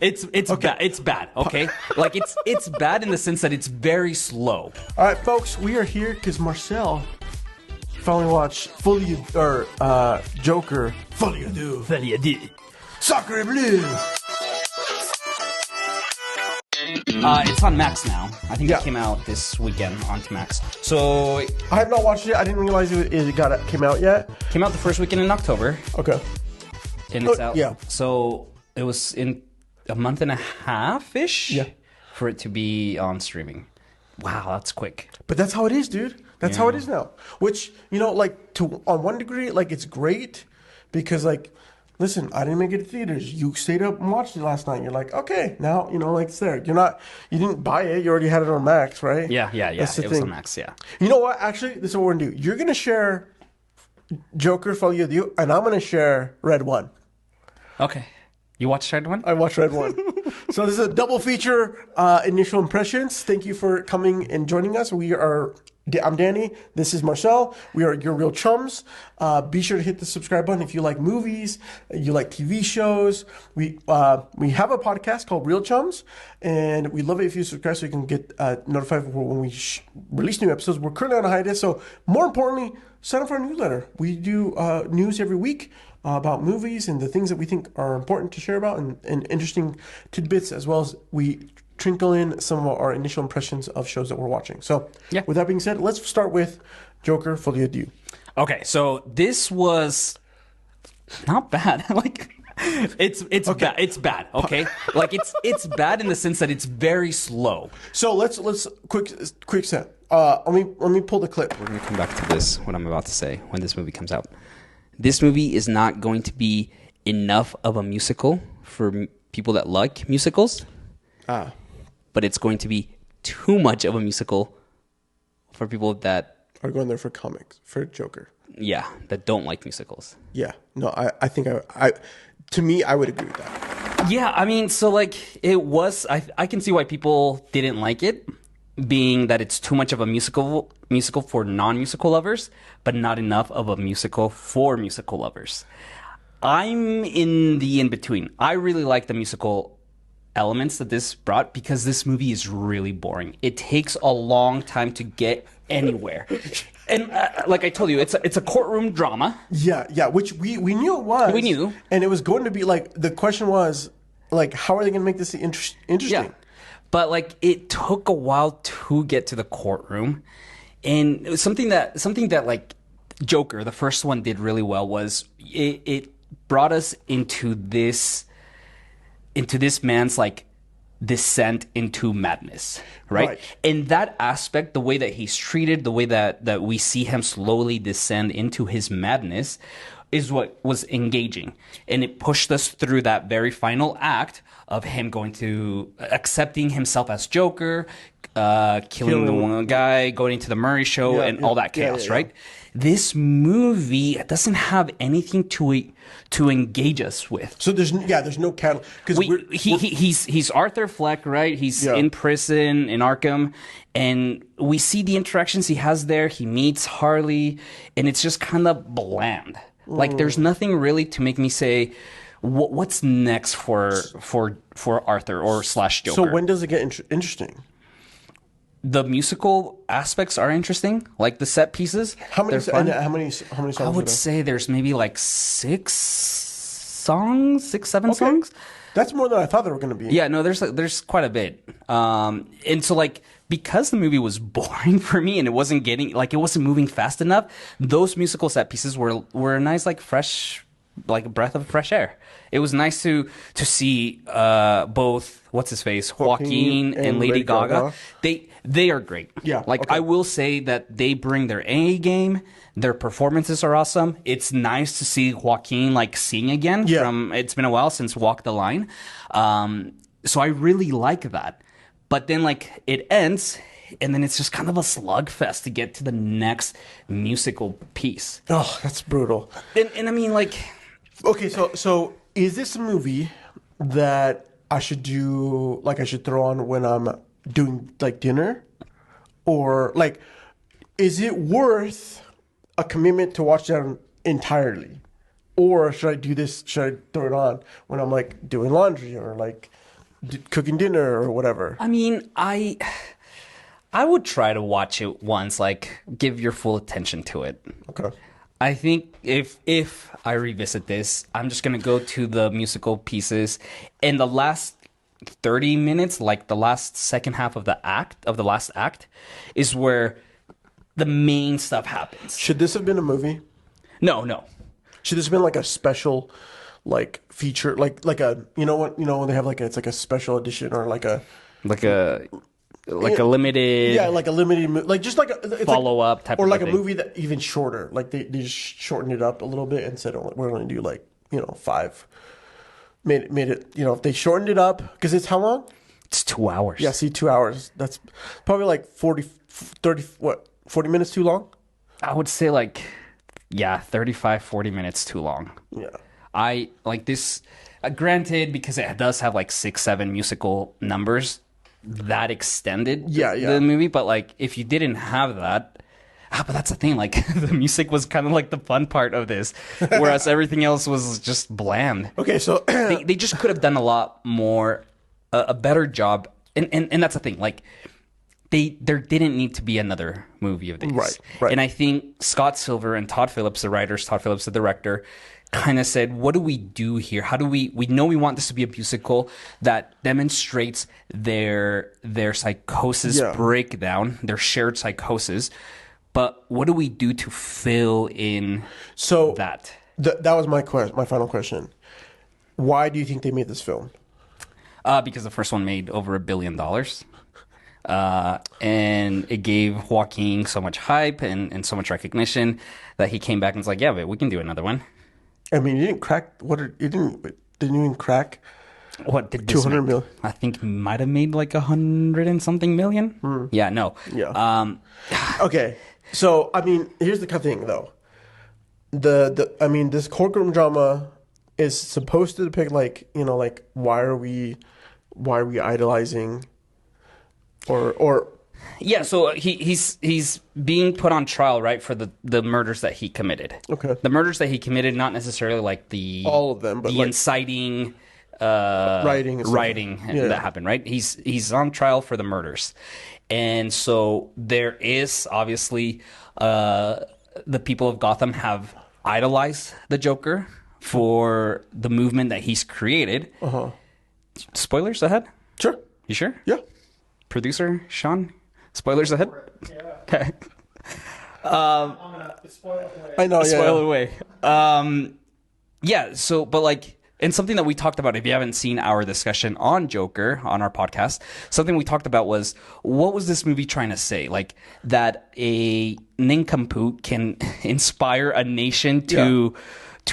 It's bad. Okay, like it's bad in the sense that it's very slow. All right, folks, we are here because Marcel finally watched Folie or Joker. Folie du. Folie du. Sacre bleu. It's on Max now. I think Yeah. it came out this weekend onto Max. So it I have not watched it. I didn't realize it came out yet. came out the first weekend in October, Okay. and it's out. yeah. So it was in a month and a half-ish Yeah. for it to be on streaming. Wow, that's quick. But that's how it is, dude. That's how it is now. Which, like, on one degree, like, it's great because, like, listen, I didn't make it to theaters. You stayed up and watched it last night. You're like, okay, now, like, it's there. You didn't buy it. You already had it on Max, right? Yeah. That's the It was thing. on Max, yeah. You know what? Actually, this is what we're going to do. You're going to share Joker, Folie with you, and I'm going to share Red One. Okay. You watched Red One? I watched Red One. So this is a double feature, initial impressions. Thank you for coming and joining us. I'm Danny. This is Marcel. We are your real chums. Be sure to hit the subscribe button if you like movies, you like TV shows. We have a podcast called Real Chums, and we love it if you subscribe so you can get notified when we release new episodes. We're currently on a hiatus, so more importantly, sign up for our newsletter. We do news every week about movies and the things that we think are important to share about and interesting tidbits, as well as we trinkle in some of our initial impressions of shows that we're watching. So, with that being said, let's start with Joker, Folie du. Okay, so this was not bad. Like, it's bad. It's bad. Okay, like it's bad in the sense that it's very slow. So let's quick set. Let me pull the clip. We're gonna come back to this. What I'm about to say when this movie comes out. This movie is not going to be enough of a musical for people that like musicals. But it's going to be too much of a musical for people that are going there for comics, for Joker. Yeah, that don't like musicals. Yeah. No, I think to me, I would agree with that. Yeah, I mean, so like it was, I can see why people didn't like it, being that it's too much of a musical for non-musical lovers, but not enough of a musical for musical lovers. I'm in the in-between. I really like the musical elements that this brought because this movie is really boring. It takes a long time to get anywhere. And like I told you, it's a courtroom drama. Yeah, which we knew it was. We knew. And it was going to be like, the question was, like, how are they going to make this interesting? Yeah. But like it took a while to get to the courtroom. And it was something that like Joker, the first one, did really well was it brought us into this man's like descent into madness, right? And that aspect, the way that he's treated, the way that we see him slowly descend into his madness is what was engaging. And it pushed us through that very final act of him going to accepting himself as Joker, killing the one guy, going into the Murray show, and all that chaos, right? This movie doesn't have anything to engage us with. So there's no catalyst because he's Arthur Fleck, right? He's in prison in Arkham, and we see the interactions he has there. He meets Harley, and it's just kind of bland. Like there's nothing really to make me say, what's next for Arthur or / Joker. So when does it get interesting? The musical aspects are interesting, like the set pieces. How many songs? I would say there's maybe like 7 songs. That's more than I thought there were going to be. Yeah, no, there's quite a bit. And so like because the movie was boring for me and it wasn't moving fast enough, those musical set pieces were a nice like fresh like a breath of fresh air. It was nice to see both what's his face Joaquin and Lady Gaga. They are great. Yeah, I will say that they bring their A game. Their performances are awesome. It's nice to see Joaquin like sing again. Yeah. It's been a while since Walk the Line. So I really like that. But then like it ends, and then it's just kind of a slugfest to get to the next musical piece. Oh, that's brutal. And I mean, like, okay, so is this a movie that I should do? Like, I should throw on when I'm doing like dinner, or like, is it worth a commitment to watch that entirely? or should I do this? Should I throw it on when I'm like doing laundry or like cooking dinner or whatever? I mean, I would try to watch it once, like give your full attention to it. Okay. I think if I revisit this, I'm just gonna go to the musical pieces, and the last 30 minutes, like the last second half of the last act, is where the main stuff happens. Should this have been a movie? No. Should this have been like a special, like feature, like a when they have like it's like a special edition or like a limited like a limited like just like it's follow up type or of like a thing. movie that even shorter. Like they just shortened it up a little bit and said we're going to do like 5. Made it if they shortened it up because it's how long? It's 2 hours. Yeah, see 2 hours. That's probably like 40 minutes too long. I would say 35-40 minutes too long. Yeah. I like this. Granted, because it does have like 6-7 musical numbers, that extended the movie. But like, if you didn't have that, but that's the thing. Like, the music was kind of like the fun part of this, whereas everything else was just bland. Okay, so they just could have done a lot more, a better job. And that's the thing. Like, there didn't need to be another movie of these. Right. And I think Scott Silver and Todd Phillips, the writers, Todd Phillips, the director, kind of said, what do we do here? How do we know we want this to be a musical that demonstrates their psychosis breakdown, their shared psychosis, but what do we do to fill in that? That was my final question. Why do you think they made this film? Because the first one made over $1 billion. And it gave Joaquin so much hype and so much recognition that he came back and was like, yeah, but we can do another one. I mean, you didn't crack didn't even crack. What did this 200 make? million? I think it might have made like 100 and something million. Yeah, no. Yeah. Okay. So, I mean, here's the kind of thing though. I mean, this courtroom drama is supposed to depict like why are we idolizing or yeah, so he's being put on trial, right, for the murders that he committed. Okay. The murders that he committed, not necessarily like all of them, but the like inciting writing that happened, right? He's on trial for the murders. And so there is obviously the people of Gotham have idolized the Joker for the movement that he's created. Uh-huh. Spoilers ahead? Sure. You sure? Yeah. Producer Sean? Spoilers ahead? Yeah. Okay. I'm gonna spoil it. I know. Spoil Yeah. away. Yeah. So, but like, and something that we talked about, if you haven't seen our discussion on Joker on our podcast, something we talked about was, what was this movie trying to say? Like, that a nincompoop can inspire a nation to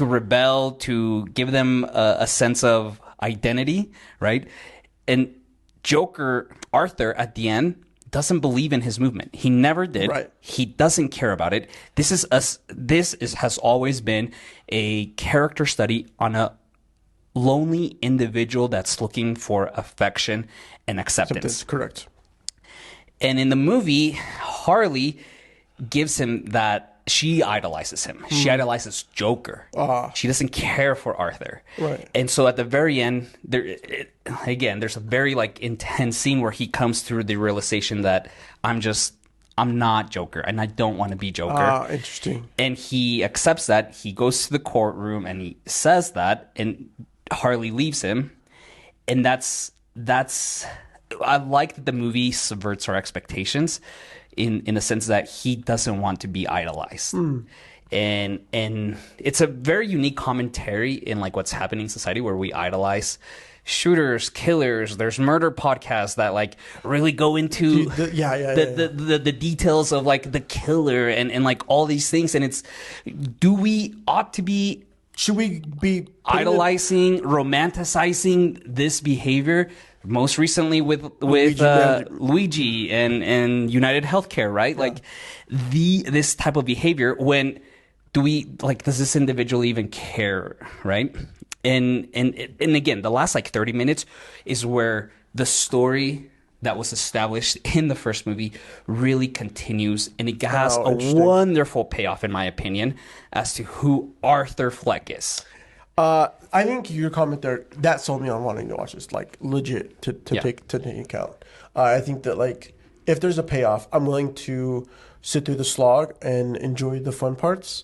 rebel, to give them a sense of identity, right? And Joker, Arthur, at the end, doesn't believe in his movement. He never did. Right. He doesn't care about it. This has always been a character study on a lonely individual that's looking for affection and acceptance. That's correct. And in the movie, Harley gives him that. She idolizes him. She idolizes Joker. She doesn't care for Arthur. Right. And so at the very end, there's a very like intense scene where he comes through the realization that I'm not Joker and I don't want to be Joker. Interesting. And he accepts that. He goes to the courtroom and he says that, and Harley leaves him. And that's I like that the movie subverts our expectations in the sense that he doesn't want to be idolized. And it's a very unique commentary in like what's happening in society where we idolize shooters, killers. There's murder podcasts that like really go into the details of like the killer and like all these things. And should we be idolizing, romanticizing this behavior? Most recently with Luigi and United Healthcare, right? Yeah. Like this type of behavior. When does this individual even care, right? And again, the last like 30 minutes is where the story that was established in the first movie really continues, and it has a interesting. wonderful payoff, in my opinion, as to who Arthur Fleck is. I think your comment there that sold me on wanting to watch this, like legit to take account. I think that like if there's a payoff, I'm willing to sit through the slog and enjoy the fun parts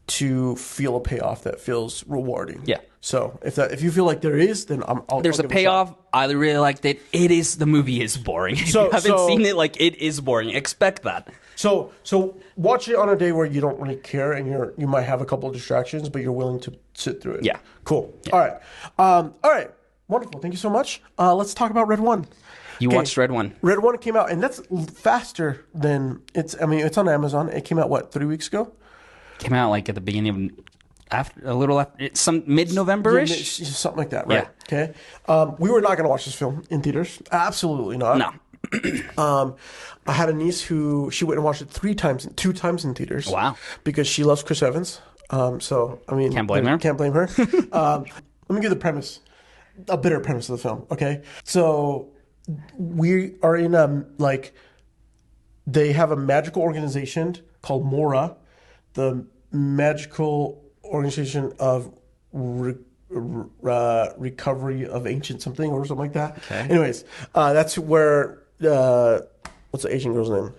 to feel a payoff that feels rewarding. Yeah. So if you feel like there is, then There's a payoff. I really liked it. The movie is boring. If you haven't seen it, like it is boring. Expect that. So watch it on a day where you don't really care and you might have a couple of distractions, but you're willing to sit through it. Yeah. Cool. Yeah. All right. Wonderful. Thank you so much. Let's talk about Red One. You watched Red One. Red One came out, and that's faster than it's. I mean, it's on Amazon. It came out what, 3 weeks ago? Came out like at the beginning of some mid-November-ish. Something like that, right? Yeah. Okay. We were not going to watch this film in theaters. Absolutely not. No. I had a niece who she went and watched it two times in theaters. Wow. Because she loves Chris Evans. So I mean, Can't blame her. Can't blame her. Let me give the premise, a bitter premise of the film. Okay. So we are in they have a magical organization called Mora, the magical organization of recovery of ancient something or something like that. Okay. Anyways, that's where what's the Asian girl's name?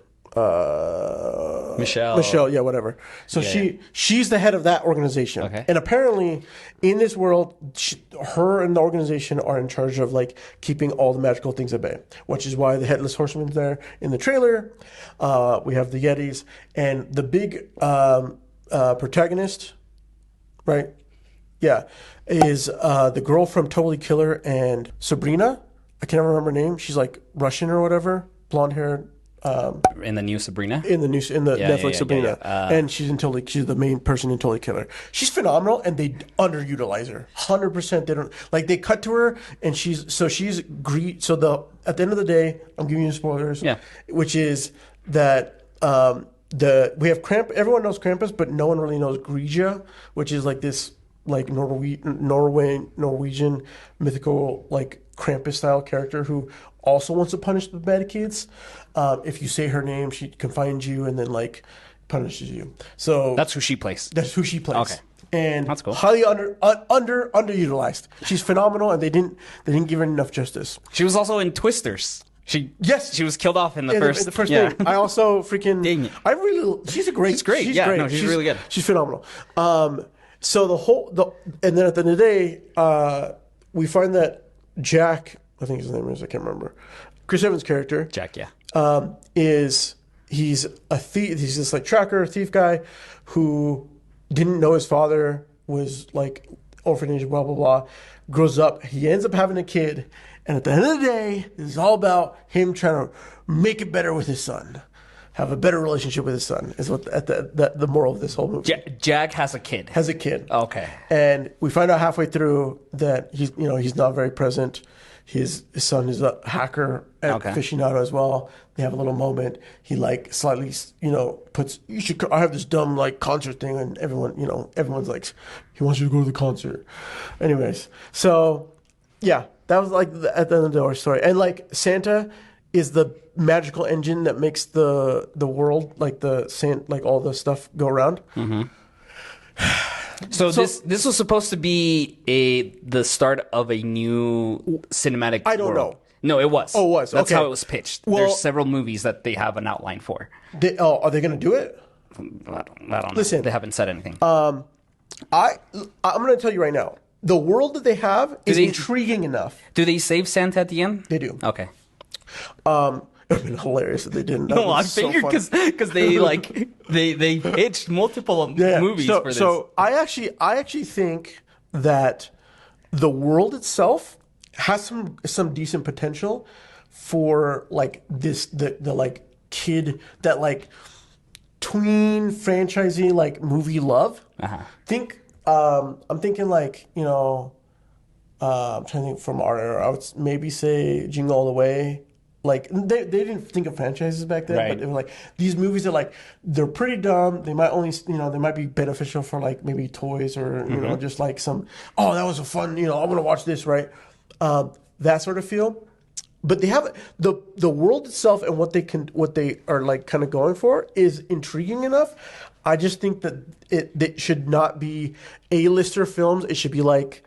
Michelle, yeah, whatever. So she's the head of that organization. Okay. And apparently in this world, her and the organization are in charge of like keeping all the magical things at bay, which is why the Headless Horseman's there in the trailer. We have the Yetis and the big protagonist, right? Yeah, is the girl from Totally Killer and Sabrina. I can't remember her name. She's like Russian or whatever, blonde hair. In the new Sabrina? In the Netflix Sabrina. And she's the main person in Totally Killer. She's phenomenal, and they underutilize her. 100%. They don't they cut to her, and at the end of the day, I'm giving you spoilers. Yeah. Which is that we have everyone knows Krampus, but no one really knows Grigia, which is like this like Norwegian mythical like Krampus style character who also wants to punish the bad kids. If you say her name, she can find you and then like punishes you. So that's who she plays. That's who she plays. Okay. And that's cool. Highly underutilized. She's phenomenal, and they didn't give her enough justice. She was also in Twisters. She was killed off in the first thing. I also freaking dang it. She's great. She's great. She's really good. She's phenomenal. So and then at the end of the day, we find that Jack, I think his name is, I can't remember, Chris Evans' character, Jack, he's a thief. He's this like tracker thief guy who didn't know his father was like orphanage, blah blah blah. Grows up, he ends up having a kid, and at the end of the day, this is all about him trying to make it better with his son. Have a better relationship with his son is what the moral of this whole movie. Jack has a kid. Okay. And we find out halfway through that he's not very present. His son is a hacker and aficionado as well. They have a little moment. He like slightly puts I have this dumb like concert thing, and everyone's like, he wants you to go to the concert. Anyways, so yeah, that was like at the end of the story. And like Santa is the magical engine that makes the world like all the stuff go around. Mm-hmm. So this was supposed to be the start of a new cinematic I don't world. know. No, it was. Oh, it was. That's okay. how it was pitched. Well, there's several movies that they have an outline for. Are they going to do it? I don't know. Listen, they haven't said anything. I'm going to tell you right now. The world that they have is intriguing enough. Do they save Santa at the end? They do. Okay. It would have been hilarious if they didn't. No, I figured because they they pitched multiple movies for this. So I actually think that the world itself has some decent potential for like the like kid that like tween franchisee like movie love. Uh-huh. I'm thinking like I'm trying to think from our era. I would maybe say Jingle All the Way. Like they didn't think of franchises back then, but it was like these movies are like they're pretty dumb. They might only they might be beneficial for like maybe toys or just like some that was a fun I want to watch this, right? That sort of feel. but they have the world itself and what they are like kind of going for is intriguing enough. I just think that it should not be A-lister films. It should be like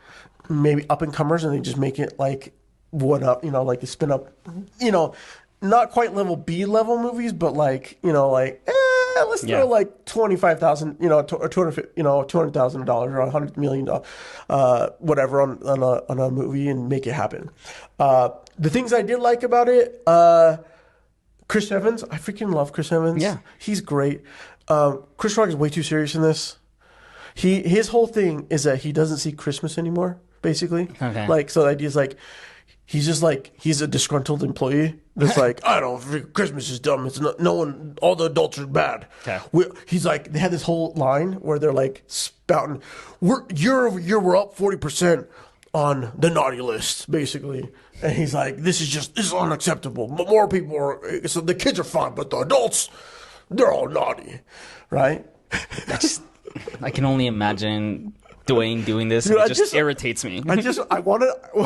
maybe up and comers, and they just make it like one up, like they spin up, not quite level B level movies, but like like let's throw like $25,000, or $200,000 or $100 million, whatever on a movie and make it happen. The things I did like about it, Chris Evans, I freaking love Chris Evans. Yeah, he's great. Chris Rock is way too serious in this. His whole thing is that he doesn't see Christmas anymore, basically. Okay. Like, so the idea is like, he's a disgruntled employee that's like, I don't, Christmas is dumb. It's not, no one, all the adults are bad. Okay. He's like, they had this whole line where they're like spouting, year over year, we're up 40% on the naughty list, basically. And he's like, this is unacceptable. More people are, so the kids are fine, but the adults, they're all naughty, right? I can only imagine Dwayne doing this. Dude, and it just irritates me. What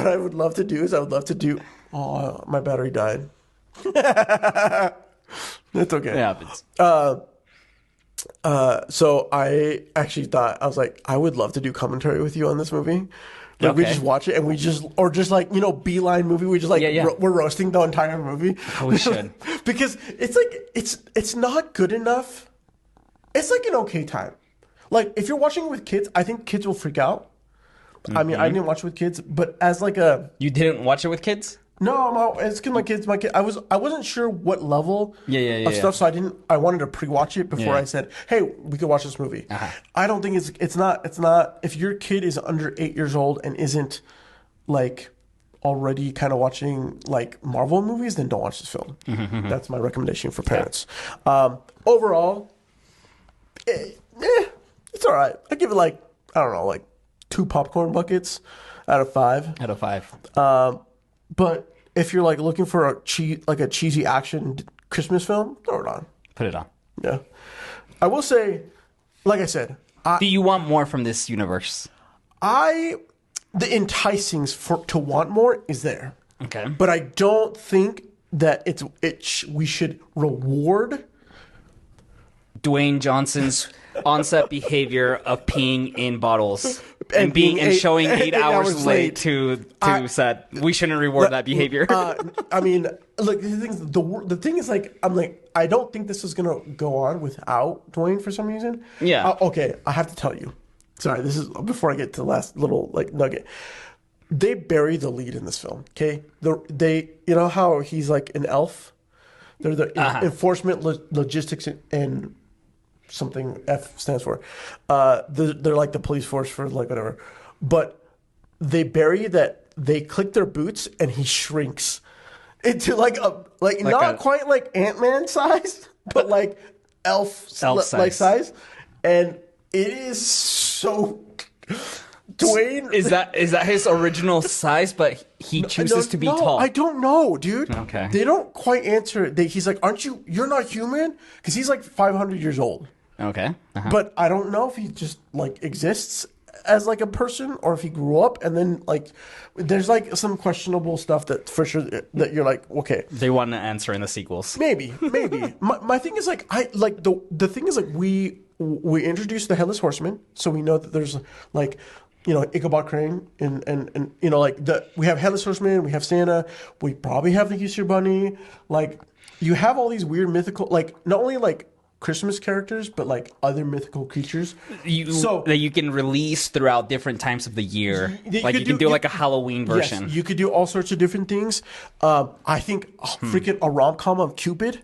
I would love to do is oh, my battery died. It's okay. It happens. So I actually thought, I was like, I would love to do commentary with you on this movie. Like we just watch it and or just like, Beeline movie. We just like, we're roasting the entire movie. Oh, we should. Because it's like, it's not good enough. It's like an okay time. Like if you're watching it with kids, I think kids will freak out. Mm-hmm. I mean, I didn't watch it with kids, but as like You didn't watch it with kids? No, it's my kids. I wasn't sure what level of stuff, so I wanted to pre-watch it before I said, "Hey, we could watch this movie." Uh-huh. I don't think it's not. If your kid is under 8 years old and isn't like already kind of watching like Marvel movies, then don't watch this film. Mm-hmm. That's my recommendation for parents. Overall, it's all right. I give it like, I don't know, like 2 popcorn buckets out of 5. Out of 5. But if you're like looking for a cheesy action Christmas film, throw it on. Put it on. Yeah. I will say, like I said, do you want more from this universe? The enticings to want more is there. Okay. But I don't think that we should reward Dwayne Johnson's onset behavior of peeing in bottles and showing 8 hours late to set. We shouldn't reward that behavior. I mean, look, the thing is like, I'm like, I don't think this is gonna go on without Dwayne for some reason. Yeah. Okay, I have to tell you. Sorry, this is before I get to the last little like nugget. They bury the lead in this film. Okay, how he's like an elf. They're the enforcement, logistics, and something F stands for. They're like the police force for like whatever. But they bury that they click their boots and he shrinks into like not quite like Ant-Man size, but like elf size. And it is so Dwayne is that his original size, but he chooses to be tall? I don't know, dude. Okay. They don't quite answer it. He's like, you're not human? Because he's like 500 years old. Okay. Uh-huh. But I don't know if he just like exists as like a person or if he grew up and then like there's like some questionable stuff that for sure that you're like, okay. They want to answer in the sequels. Maybe. my thing is like the thing is like we introduced the Headless Horseman, so we know that there's like Ichabod Crane and like we have Headless Horseman, we have Santa, we probably have the Easter Bunny. Like you have all these weird mythical, like not only like Christmas characters, but like other mythical creatures. That you can release throughout different times of the year. You can do like a Halloween version. Yes, you could do all sorts of different things. I think freaking a rom-com of Cupid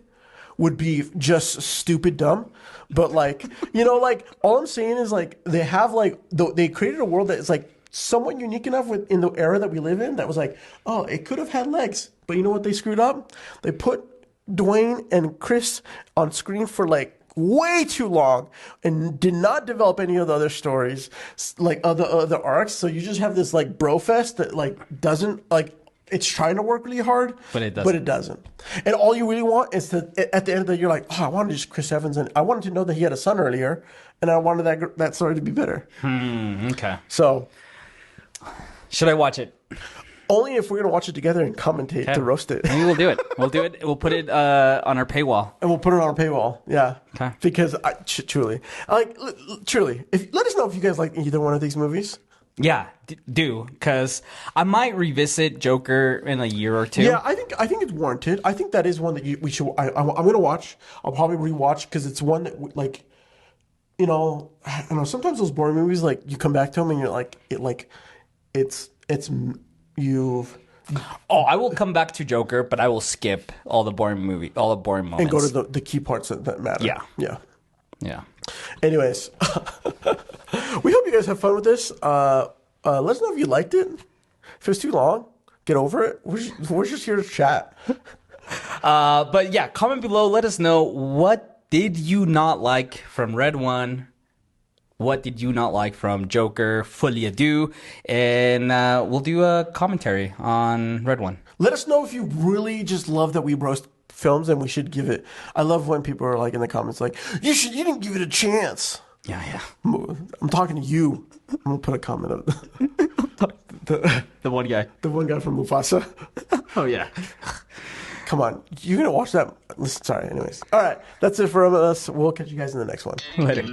would be just stupid dumb. But like, like all I'm saying is like they have like they created a world that is like somewhat unique enough in the era that we live in that was like, oh, it could have had legs. But you know what they screwed up? They put Dwayne and Chris on screen for like way too long and did not develop any of the other stories, like other arcs. So you just have this like bro fest that like doesn't like, it's trying to work really hard, but it doesn't. And all you really want is to, at the end of the day, you're like, oh, I wanted just Chris Evans, and I wanted to know that he had a son earlier, and I wanted that story to be better. Okay. So, should I watch it? Only if we're gonna watch it together and commentate to roast it. Maybe we'll do it. We'll do it. We'll put it on our paywall. And we'll put it on our paywall. Yeah. Okay. Because truly, truly, let us know if you guys like either one of these movies. Yeah, do, because I might revisit Joker in a year or two. Yeah, I think it's warranted. I think that is one that we should. I'm gonna watch. I'll probably rewatch because it's one that like, I don't know. Sometimes those boring movies, like you come back to them and you're like, it's you've. Oh, I will come back to Joker, but I will skip all the boring moments And go to the key parts that matter. Yeah. Yeah. Anyways, we hope you guys have fun with this. Let us know if you liked it. If it's too long, get over it. We're just here to chat. But yeah, comment below. Let us know, what did you not like from Red One? What did you not like from Joker, Folie, and we'll do a commentary on Red One. Let us know if you really just love that we roast films, and we should give it. I love when people are like in the comments like, you didn't give it a chance. Yeah. I'm talking to you. I'm gonna put a comment up. The one guy. The one guy from Mufasa. Oh yeah. Come on, you're gonna watch that. Sorry. Anyways, all right. That's it for us. We'll catch you guys in the next one. Later.